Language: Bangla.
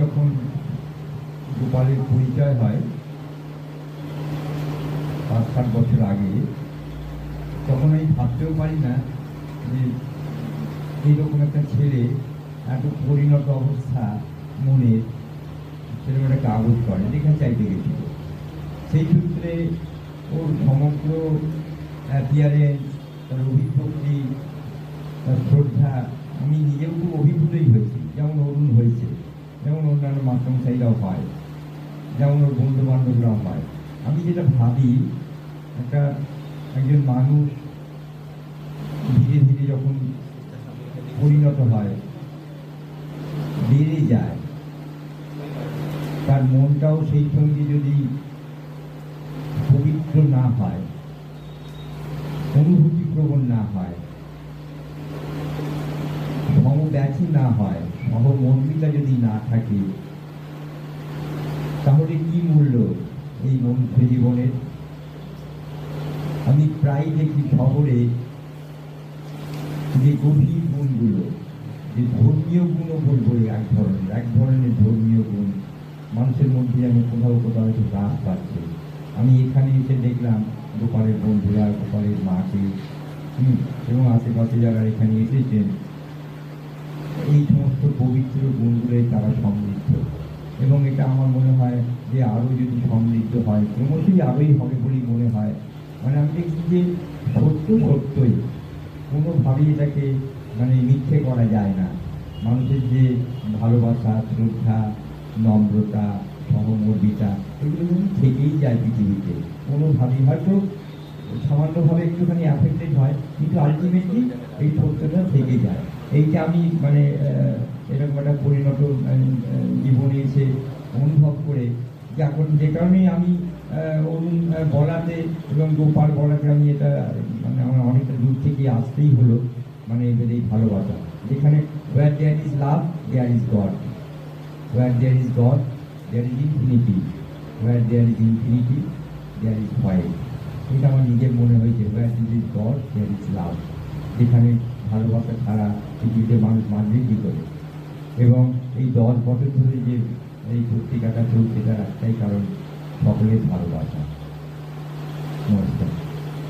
যখন গোপালের পরিচয় হয় 5-7 বছর আগে, তখন আমি ভাবতেও পারি না যে এইরকম একটা ছেলে এত পরিণত অবস্থা মনে সেরকম একটা কাগজ করে লেখা চাইতে গেছিল। সেই সূত্রে ওর সমগ্র অ্যাপিয়ারেন্স, তার অভিব্যক্তি, তার শ্রদ্ধা, আমি নিজেও খুব অভিভূতই হয়েছি। যেমন অরুণ হয়েছে, যেমন অন্যান্য মাস্টারমশাইরাও হয়, যেমন ওর বন্ধু বান্ধবরাও হয়। আমি যেটা ভাবি, একজন মানুষ ধীরে ধীরে যখন পরিণত হয়, বেড়ে যায়, তার মনটাও সেই সঙ্গে যদি পবিত্র না হয়, অনুভূতি প্রবণ না হয়, সমব্যথী না হয়, সহমর্মিতা যদি না থাকে, তাহলে কি মূল্য এই মনুষ্য জীবনের? আমি প্রায় দেখি শহরে যে গভীর গুণগুলো, যে ধর্মীয় গুণও বলবো, এক ধরনের ধর্মীয় গুণ মানুষের মধ্যে আমি কোথাও কোথাও একটু হ্রাস পাচ্ছে। আমি এখানে এসে দেখলাম গোপালের বন্ধুরা, গোপালের মাকে এবং আশেপাশে যারা এখানে এসেছেন, এই সমস্ত পবিত্র গুণগুলোই তারা সমৃদ্ধ। এবং এটা আমার মনে হয় যে আরও যদি সমৃদ্ধ হয়, ক্রমশই আরোই হবে বলেই মনে হয়। মানে আমি দেখছি যে সত্যই কোনোভাবেই এটাকে মিথ্যে করা যায় না। মানুষের যে ভালোবাসা, শ্রদ্ধা, নম্রতা, সহমর্মিতা, এগুলো কিন্তু থেকেই যায় পৃথিবীতে। কোনোভাবেই হয়তো সামান্যভাবে একটুখানি অ্যাফেক্টেড হয়, কিন্তু আলটিমেটলি এই সত্যটা থেকে যায়। এইটা আমি এরকম একটা পরিণত জীবনে এসে অনুভব করে, যে কারণেই আমি অরুণ বলাতে এবং গোপাল বলাতে আমি এটা আমার অনেকটা দূর থেকে আসতেই হলো। এদের এই ভালোবাসা, যেখানে where there is love there is God, where there is God there is infinity, where there is infinity there is void। এটা আমার নিজের মনে হয়েছে, where there is God there is love। যেখানে ভালোবাসা ছাড়া পৃথিবীতে মানুষ বাঁচবে কী করে? এবং এই 10 বছর ধরে যে এই পত্রিকাটা চলছে, তার একটাই কারণ, সকলের ভালোবাসা। নমস্কার।